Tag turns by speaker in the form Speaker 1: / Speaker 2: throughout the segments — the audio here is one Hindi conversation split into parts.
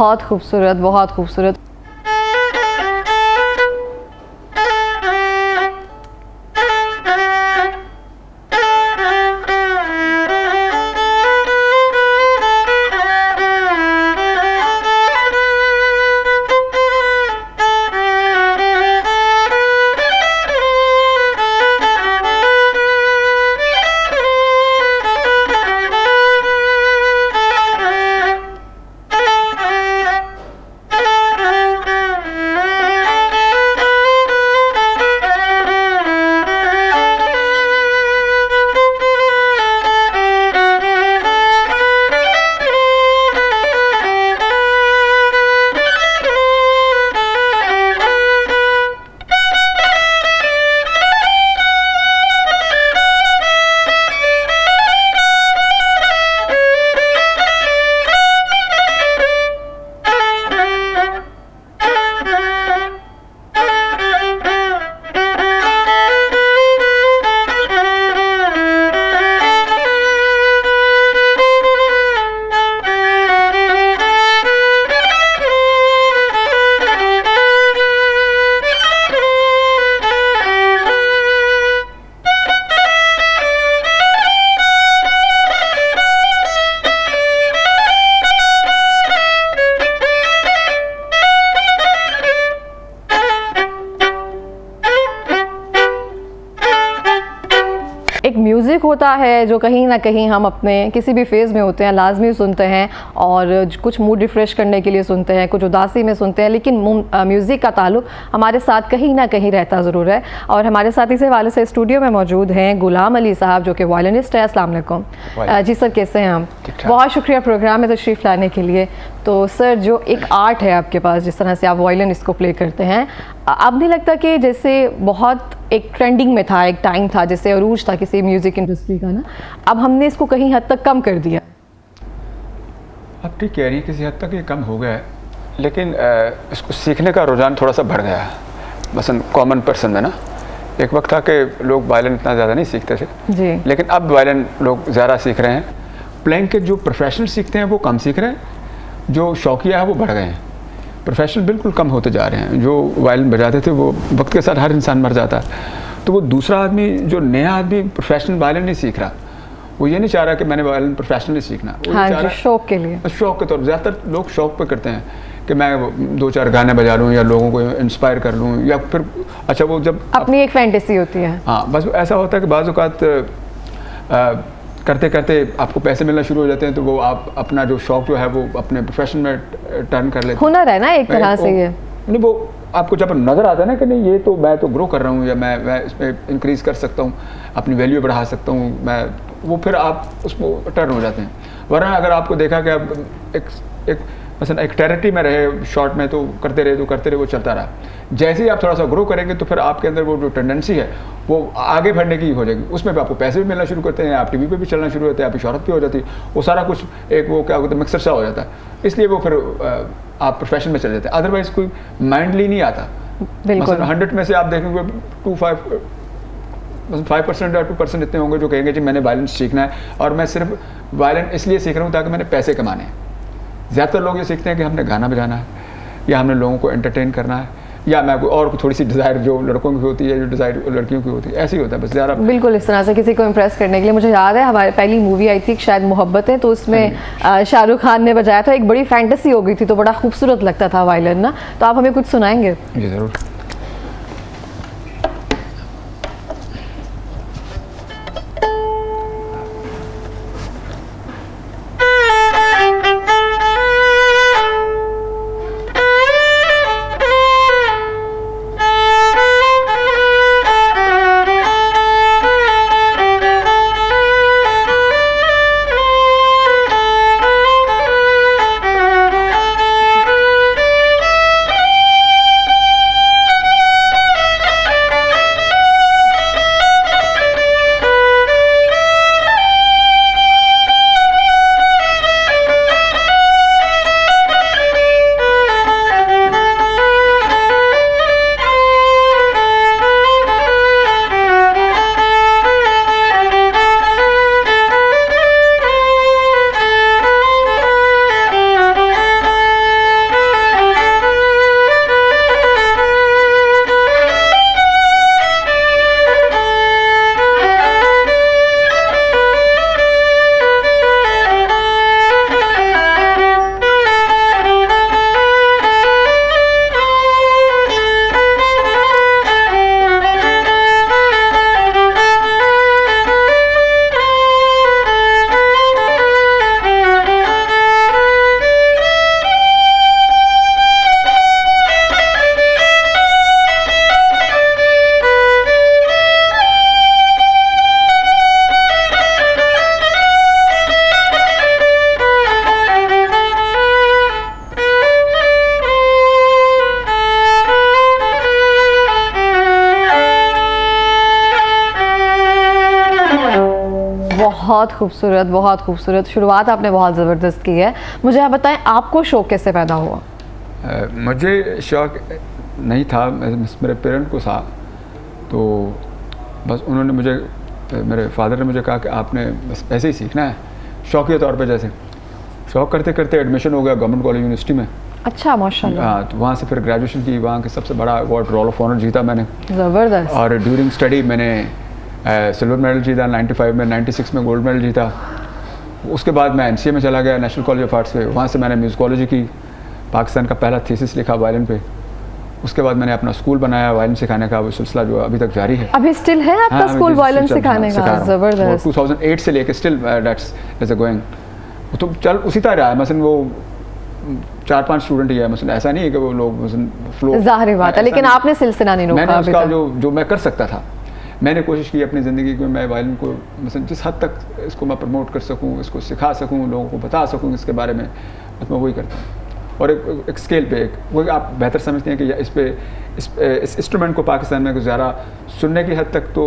Speaker 1: बहुत खूबसूरत, बहुत खूबसूरत। एक म्यूज़िक होता है जो कहीं ना कहीं हम अपने किसी भी फेज़ में होते हैं लाजमी सुनते हैं, और कुछ मूड रिफ़्रेश करने के लिए सुनते हैं, कुछ उदासी में सुनते हैं, लेकिन म्यूज़िक का ताल्लुक हमारे साथ कहीं ना कहीं रहता ज़रूर है। और हमारे साथ इसी वाले से स्टूडियो में मौजूद हैं गुलाम अली साहब, जो कि वायलिनिस्ट है। अस्सलाम वालेकुम। जी सर, कैसे हैं हम? बहुत शुक्रिया प्रोग्राम में तशरीफ़ लाने के लिए। तो सर, जो एक आर्ट है आपके पास, जिस तरह से आप वायलिन इसको प्ले करते हैं, अब नहीं लगता कि जैसे बहुत एक ट्रेंडिंग में था, एक टाइम था, जैसे अरूज था किसी म्यूज़िक इंडस्ट्री का ना, अब हमने इसको कहीं हद तक कम कर दिया?
Speaker 2: आप ठीक कह रही हैं, किसी हद तक ये कम हो गया है, लेकिन इसको सीखने का रुझान थोड़ा सा बढ़ गया है। मसलन कॉमन पर्सन में ना, एक वक्त था कि लोग वायलिन इतना ज़्यादा नहीं सीखते थे
Speaker 1: जी, लेकिन
Speaker 2: अब वायलिन लोग ज़्यादा सीख रहे हैं। प्लेइंग के जो प्रोफेशनल सीखते हैं वो कम सीख रहे हैं, जो शौकिया है वो बढ़ गए हैं। प्रोफेशनल बिल्कुल कम होते जा रहे हैं। जो वायलिन बजाते थे वो वक्त के साथ हर इंसान मर जाता है, तो वो दूसरा आदमी, जो नया आदमी प्रोफेशनल वायलिन नहीं सीख रहा, वो ये नहीं चाह रहा कि मैंने वायलिन प्रोफेशनली सीखना, वो
Speaker 1: हाँ
Speaker 2: चाह रहा
Speaker 1: शौक के लिए,
Speaker 2: शौक के तौर पर। ज़्यादातर लोग शौक पे करते हैं कि मैं 2-4 गाने बजा लूँ या लोगों को इंस्पायर कर लूँ, या फिर अच्छा वो जब
Speaker 1: अपनी एक फैंटेसी होती है।
Speaker 2: हाँ, बस ऐसा होता है कि बाज़ औक़ात करते करते आपको पैसे मिलना शुरू हो जाते हैं, तो वो आप अपना जो शौक जो है वो अपने प्रोफेशन में टर्न कर लेते हैं।
Speaker 1: हुनर है ना एक तरह से ये।
Speaker 2: नहीं, वो आपको जब नज़र आता है ना कि नहीं ये तो मैं तो ग्रो कर रहा हूँ, या मैं इसमें इंक्रीज़ कर सकता हूँ, अपनी वैल्यू बढ़ा सकता हूँ मैं, वो फिर आप उसको टर्न हो जाते हैं। वरना अगर आपको देखा कि आप एक मसलन एक टेरिटरी में रहे शॉर्ट में, तो करते रहे वो चलता रहा। जैसे ही आप थोड़ा सा ग्रो करेंगे तो फिर आपके अंदर वो जो टेंडेंसी है वो आगे बढ़ने की हो जाएगी, उसमें भी आपको पैसे भी मिलना शुरू करते हैं, आप टीवी पे भी चलना शुरू होते हैं, आपकी शोहरत भी हो जाती है, वो सारा कुछ एक वो क्या होता है मिक्सर सा हो जाता है। इसलिए वो फिर आप प्रोफेशन में चले जाते हैं। अदरवाइज़ कोई माइंडली नहीं आता। बिल्कुल 100 में से आप देखेंगे 5% या 2% इतने होंगे जो कहेंगे जी मैंने वायलिन सीखना है, और मैं सिर्फ वायलिन इसलिए सीख रहा हूँ ताकि मैंने पैसे कमाने हैं। ज़्यादातर लोग ये सीखते हैं कि हमने गाना बजाना है, या हमने लोगों को एंटरटेन करना है, या मैं और थोड़ी सी डिज़ायर जो लड़कों की होती है, जो डिज़ायर लड़कियों की होती है, ऐसे ही होता है बस ज़्यादा।
Speaker 1: बिल्कुल इस तरह से किसी को इम्प्रेस करने के लिए। मुझे याद है हमारी पहली मूवी आई थी शायद मोहब्बतें, तो उसमें शाहरुख खान ने बजाया था, एक बड़ी फैंटेसी हो गई थी, तो बड़ा खूबसूरत लगता था वायलिन ना। तो आप हमें कुछ सुनाएंगे?
Speaker 2: जी ज़रूर।
Speaker 1: बहुत खूबसूरत, बहुत खूबसूरत। शुरुआत आपने बहुत ज़बरदस्त की है। मुझे आप बताएं, आपको शौक़ कैसे पैदा हुआ?
Speaker 2: मुझे शौक़ नहीं था, मेरे पेरेंट को था, तो बस उन्होंने मुझे, मेरे फादर ने मुझे कहा कि आपने बस ऐसे ही सीखना है, शौक़िया तौर पे। जैसे शौक़ करते करते एडमिशन हो गया गवर्नमेंट कॉलेज यूनिवर्सिटी में।
Speaker 1: अच्छा, माशाल्लाह।
Speaker 2: हाँ, तो वहाँ से फिर ग्रेजुएशन की, वहाँ के सबसे बड़ा अवार्ड रोल ऑफ ऑनर जीता मैंने।
Speaker 1: ज़बरदस्त।
Speaker 2: और ड्यूरिंग स्टडी मैंने सिल्वर मेडल जीता 95 में, 96 में गोल्ड मेडल जीता। उसके बाद मैं NCA में चला गया, नेशनल कॉलेज ऑफ आर्ट्स में। वहाँ से मैंने म्यूजिकोलॉजी की, पाकिस्तान का पहला थीसिस लिखा वायलिन पे। उसके बाद मैंने अपना स्कूल बनाया वायलिन सिखाने का, वो सिलसिला जो अभी तक जारी है।
Speaker 1: अभी स्टिल है आपका स्कूल वायलिन सिखाने का? ज़बरदस्त।
Speaker 2: 2008 से लेके स्टिल दैट्स इज गोइंग। तो चल उसी तरह रहा है। मसलन वो 4-5 स्टूडेंट ही है, मसलन ऐसा नहीं है कि वो लोग फ्लो,
Speaker 1: ज़ाहिर बात है, लेकिन आपने सिलसिला नहीं रोका।
Speaker 2: मैंने उसका जो मैं कर सकता था, मैंने कोशिश की अपनी ज़िंदगी में मैं वायलिन को मसलन जिस हद तक इसको मैं प्रमोट कर सकूं, इसको सिखा सकूं, लोगों को बता सकूं इसके बारे में, बस मैं वही करता हूँ। और एक स्केल पे, वो आप बेहतर समझते हैं कि इस इंस्ट्रूमेंट को पाकिस्तान में कुछ ज़्यादा सुनने की हद तक तो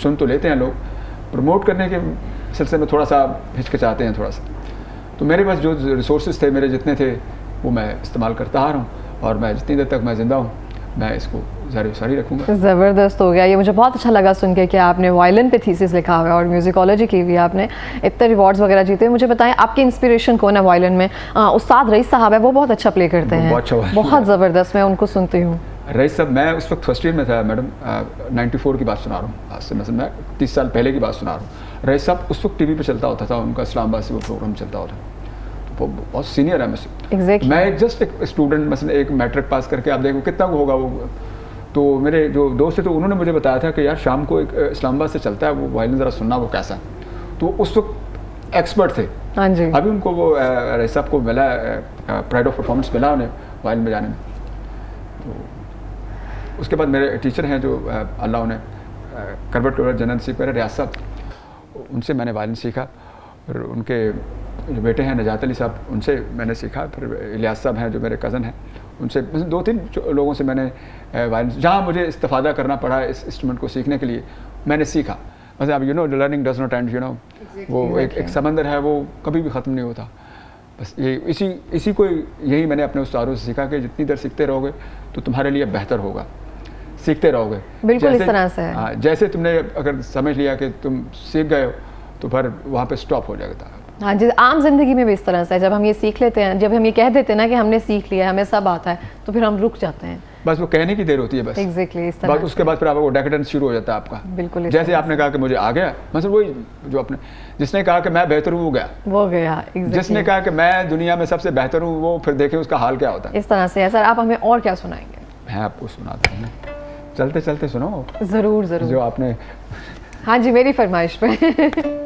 Speaker 2: सुन तो लेते हैं लोग, प्रमोट करने के सिलसिले में थोड़ा सा हिचकिचाते हैं थोड़ा सा। तो मेरे पास जो रिसोर्सेज थे, मेरे जितने थे, वो मैं इस्तेमाल करता आ रहा हूँ, और मैं जितनी देर तक मैं ज़िंदा हूँ मैं इसको जारी रखूँगा।
Speaker 1: ज़बरदस्त हो गया। ये मुझे बहुत अच्छा लगा सुन के कि आपने वायलिन पे थीसिस लिखा हुआ है और म्यूजिकोलॉजी की हुई है, आपने इतने रिवॉर्ड्स वगैरह जीते। मुझे बताएं, आपकी इंस्पिरेशन कौन है वायलिन में? उस्ताद रईस साहब है, वो बहुत अच्छा प्ले करते हैं, बहुत ज़बरदस्त, मैं उनको सुनती हूँ।
Speaker 2: रईस साहब, मैं उस वक्त फर्स्ट ईयर में था मैडम, 94 की बात सुना रहा हूँ, आज से मतलब मैं 30 साल पहले की बात सुना रहा हूँ। रईस साहब उस वक्त TV पे चलता होता था, उनका इस्लामाबाद से वो प्रोग्राम चलता होता, तो बहुत सीनियर है मुझसे।
Speaker 1: Exactly.
Speaker 2: मैं जस्ट एक स्टूडेंट, मतलब एक मैट्रिक पास करके, आप देखो कितना होगा वो। तो मेरे जो दोस्त थे, तो उन्होंने मुझे बताया था कि यार शाम को एक इस्लामाबाद से चलता है वो वायलिन, ज़रा सुनना वो कैसा। तो उस वक्त एक्सपर्ट थे।
Speaker 1: हाँ जी।
Speaker 2: अभी उनको वो रईस साहब को मिला, प्राइड ऑफ परफॉर्मेंस मिला उन्हें वायलिन बजाने में। तो उसके बाद मेरे टीचर हैं जो अल्लाह उन्हें करबट जनरल सीख रहे, रियाज साहब, उनसे मैंने वायलिन सीखा। फिर उनके जो बेटे हैं नजात अली साहब, उनसे मैंने सीखा। फिर इलियास साहब हैं जो मेरे कज़न हैं, उनसे 2-3 लोगों से मैंने वायलिन, जहाँ मुझे इस्तेफादा करना पड़ा इस इंस्ट्रूमेंट को सीखने के लिए, मैंने सीखा। मतलब अब लर्निंग डज नॉट एंड, वो एक समंदर है, वो कभी भी ख़त्म नहीं होता। बस ये इसी को यही मैंने अपने उस्तादों से सीखा कि जितनी देर सीखते रहोगे तो तुम्हारे लिए बेहतर होगा, सीखते रहोगे।
Speaker 1: बिल्कुल इस तरह से।
Speaker 2: हाँ, जैसे तुमने अगर समझ लिया कि तुम सीख गए हो, तो फिर वहाँ पे स्टॉप हो जाएगा।
Speaker 1: हाँ जी, आम जिंदगी में भी इस तरह से है। जब हम ये सीख लेते हैं, जब हम ये कह देते हैं ना कि हमने सीख लिया है, हमें सब आता है, तो फिर हम रुक जाते हैं।
Speaker 2: बस वो कहने की देर होती है बस।
Speaker 1: एग्जैक्टली इस तरह।
Speaker 2: उसके बाद फिर आपको डेकेडेंस शुरू हो जाता है आपका।
Speaker 1: बिल्कुल।
Speaker 2: जैसे आपने कहा कि मुझे आ गया, मतलब वही जो अपने, जिसने कहा कि मैं बेहतर हूँ वो गया। जिसने कहा कि मैं दुनिया में सबसे बेहतर हूँ, वो फिर देखे उसका हाल क्या होता है।
Speaker 1: इस तरह से है। सर, आप हमें और क्या सुनाएंगे?
Speaker 2: मैं आपको सुनाता हूँ, चलते चलते सुनो।
Speaker 1: ज़रूर ज़रूर।
Speaker 2: जो आपने,
Speaker 1: हाँ जी, मेरी फरमाइश पे।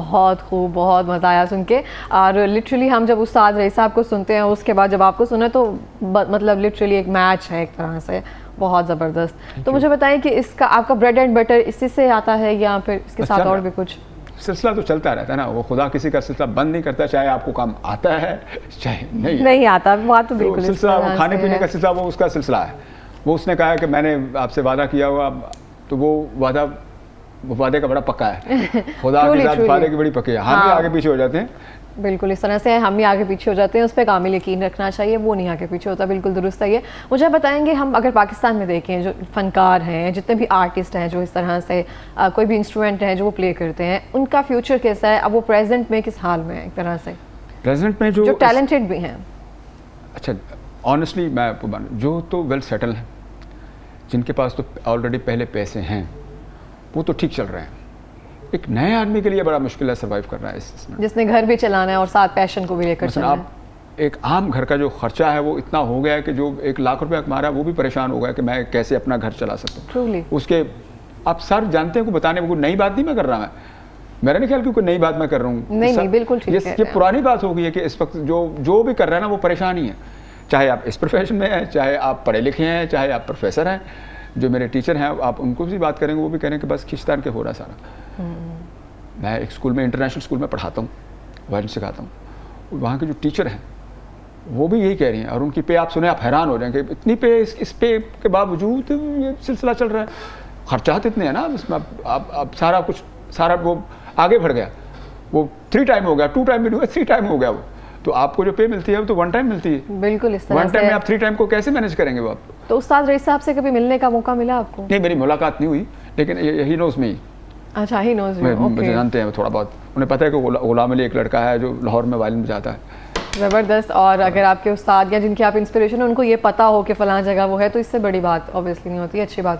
Speaker 1: बहुत खूब, बहुत मज़ा आया सुन के। और लिटरली हम जब उस्ताद रईस साहब को सुनते हैं, उसके बाद जब आपको सुना तो मतलब लिटरली एक मैच है एक तरह से, बहुत ज़बरदस्त। तो मुझे बताएं कि इसका आपका ब्रेड एंड बटर इसी से आता है या फिर इसके साथ और भी कुछ?
Speaker 2: सिलसिला तो चलता रहता है ना, वो खुदा किसी का सिलसिला बंद नहीं करता, चाहे आपको काम आता है चाहे
Speaker 1: नहीं आता। बात तो बिल्कुल
Speaker 2: सिलसिला वो खाने पीने का सिलसिला वो उसका सिलसिला है। वो उसने कहा है कि मैंने आपसे वादा किया हुआ, तो वो वादे का बड़ा पक्का है। खुदा के साथ वादे की बड़ी पक्की है। हम भी आगे पीछे हो जाते हैं,
Speaker 1: बिल्कुल इस तरह से हम भी आगे पीछे हो जाते हैं, उस पर कामिल यकीन रखना चाहिए, वो नहीं आगे पीछे होता। बिल्कुल दुरुस्त है ये। मुझे बताएंगे, हम अगर पाकिस्तान में देखें, जो फनकार हैं, जितने भी आर्टिस्ट हैं जो इस तरह से कोई भी इंस्ट्रूमेंट है जो वो प्ले करते हैं, उनका फ्यूचर कैसा है? अब वो प्रेजेंट में किस हाल में है एक तरह से?
Speaker 2: प्रेजेंट में जो
Speaker 1: टैलेंटेड भी हैं।
Speaker 2: अच्छा, ऑनेस्टली मैं आपको जो तो वेल सेटल हैं, जिनके पास तो ऑलरेडी पहले पैसे हैं, वो तो ठीक चल रहे हैं। एक नए आदमी के लिए बड़ा मुश्किल है सर्वाइव करना है इसमें, जिसने
Speaker 1: घर भी चलाना है और साथ पैशन को भी लेकर चलना है।
Speaker 2: आप एक आम घर का जो खर्चा है वो इतना हो गया है कि जो 1 लाख रुपया कमा रहा है वो भी परेशान हो गया कि मैं कैसे अपना घर चला सकता हूँ। उसके आप सर जानते हैं को बताने में कोई नई बात नहीं मैं कर रहा। मेरा नहीं ख्याल कि कोई नई बात मैं कर रहा हूँ।
Speaker 1: नहीं, बिल्कुल ठीक है।
Speaker 2: ये पुरानी बात हो गई है कि इस वक्त जो भी कर रहा है ना वो परेशान ही है, चाहे आप इस प्रोफेशन में हैं, चाहे आप पढ़े लिखे हैं, चाहे आप प्रोफेसर हैं। जो मेरे टीचर हैं आप उनको भी बात करेंगे, वो भी कह रहे हैं कि बस खिंचतान के हो रहा सारा। मैं एक स्कूल में, इंटरनेशनल स्कूल में पढ़ाता हूँ, वायलिन सिखाता हूँ। वहाँ के जो टीचर हैं वो भी यही कह रही हैं, और उनकी पे आप सुने आप हैरान हो जाएंगे, इतनी पे, इस पे के बावजूद ये सिलसिला चल रहा है। खर्चात इतने हैं ना इसमें, आप सारा कुछ, सारा वो आगे बढ़ गया, वो 3 टाइम हो गया, 2 टाइम भी नहीं हुआ, 3 टाइम हो गया वो। तो आपको जो पे मिलती है वो तो 1 टाइम मिलती है।
Speaker 1: बिल्कुल इस तरह
Speaker 2: 1 टाइम में आप 3 टाइम को कैसे मैनेज करेंगे वो आप?
Speaker 1: तो उस्ताद रईस साहब से कभी मिलने का मौका मिला आपको?
Speaker 2: नहीं, मेरी मुलाकात नहीं हुई, लेकिन यही नोज मी।
Speaker 1: अच्छा, ही नोज यू।
Speaker 2: मुझे जानते हैं थोड़ा बहुत, उन्हें पता है कि गुलाम अली एक लड़का है जो लाहौर में वायलिन बजाता है।
Speaker 1: ज़बरदस्त। और अगर आपके उस्ताद या जिनके आप इंस्पिरेशन है उनको ये पता हो कि फ़लाँ जगह वो है, तो इससे बड़ी बात ऑब्वियसली नहीं होती, अच्छी बात।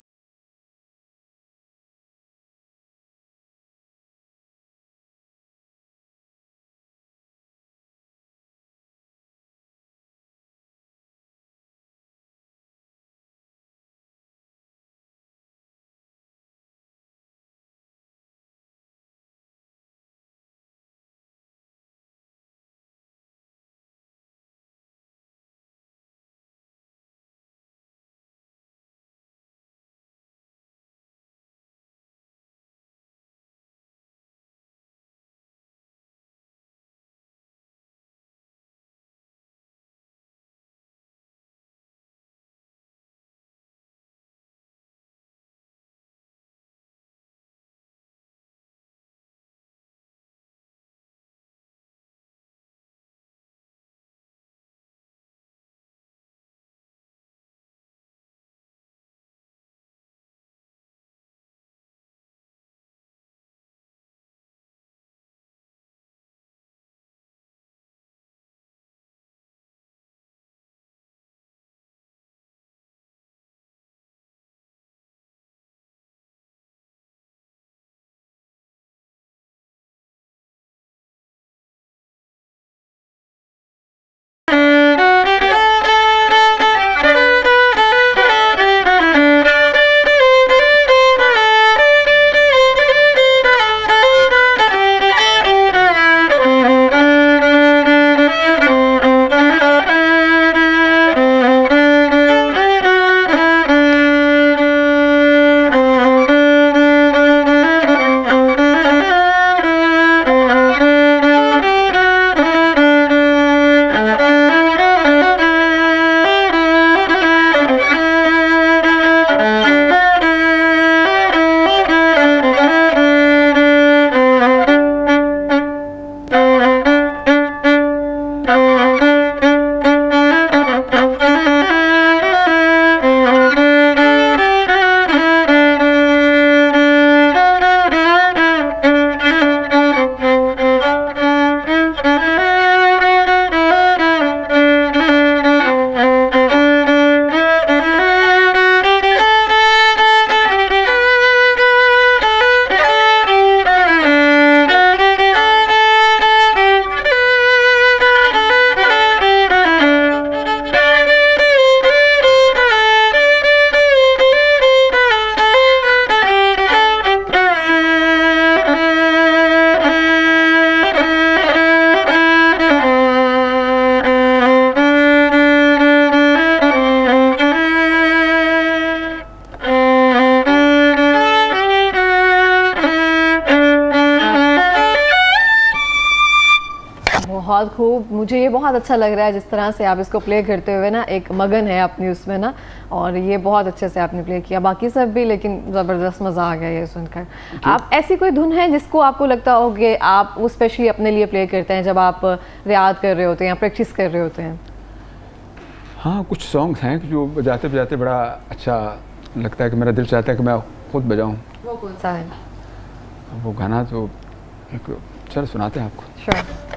Speaker 1: बहुत खूब। मुझे ये बहुत अच्छा लग रहा है जिस तरह से आप इसको प्ले करते हुए ना एक मगन है अपनी उसमें ना, और ये बहुत अच्छे से आपने प्ले किया, बाकी सब भी, लेकिन ज़बरदस्त मज़ा आ गया ये सुनकर। आप ऐसी कोई धुन है जिसको आपको लगता हो कि आप वो स्पेशली अपने लिए प्ले करते हैं जब आप रियाज कर रहे होते हैं या प्रैक्टिस कर रहे होते हैं?
Speaker 2: हाँ, कुछ सॉन्ग्स हैं जो बजाते बजाते बड़ा अच्छा लगता है कि मेरा दिल चाहता है कि मैं खुद बजाऊँ।
Speaker 1: वो कौन सा है?
Speaker 2: वो गाना तो एक, चलो सुनाते हैं आपको।
Speaker 1: श्योर।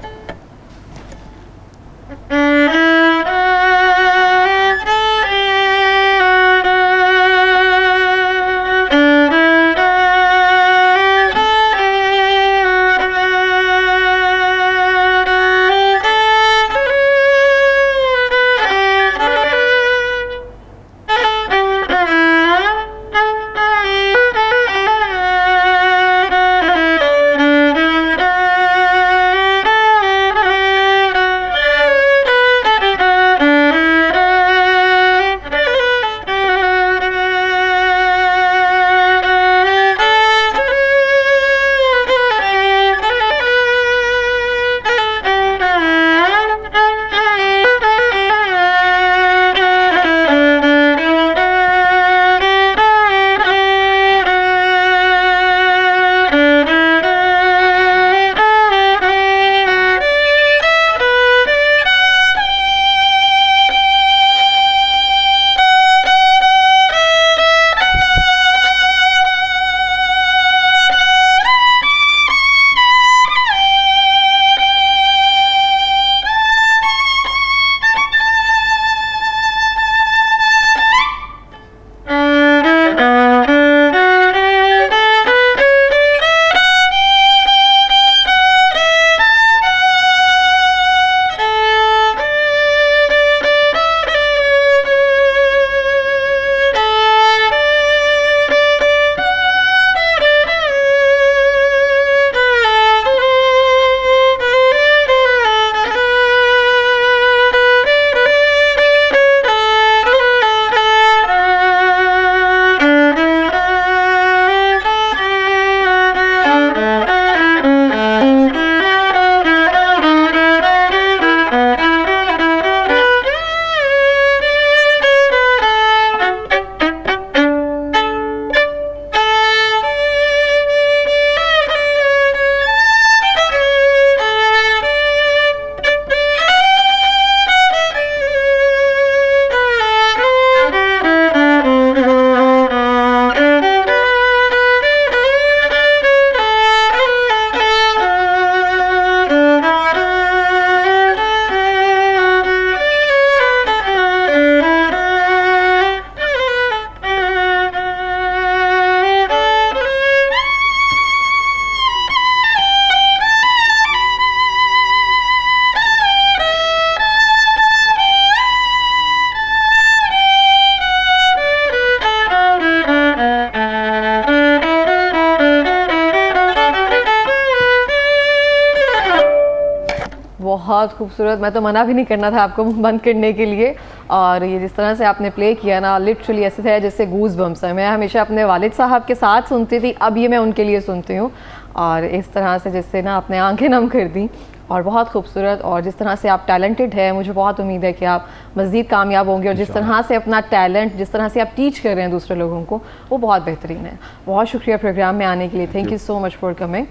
Speaker 1: बहुत खूबसूरत। मैं तो मना भी नहीं करना था आपको बंद करने के लिए। और ये जिस तरह से आपने प्ले किया ना, लिटरली ऐसे था जैसे गूज बम्स है। मैं हमेशा अपने वालिद साहब के साथ सुनती थी, अब ये मैं उनके लिए सुनती हूँ। और इस तरह से जिससे ना आपने आंखें नम कर दी, और बहुत खूबसूरत। और जिस तरह से आप टैलेंटेड है, मुझे बहुत उम्मीद है कि आप मज़ीद कामयाब होंगे। और जिस तरह से अपना टैलेंट, जिस तरह से आप टीच कर रहे हैं दूसरे लोगों को, वो बहुत बेहतरीन है। बहुत शुक्रिया प्रोग्राम में आने के लिए। Thank you so much for coming.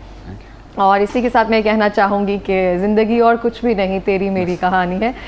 Speaker 1: और इसी के साथ मैं कहना चाहूँगी कि ज़िंदगी और कुछ भी नहीं, तेरी मेरी कहानी है।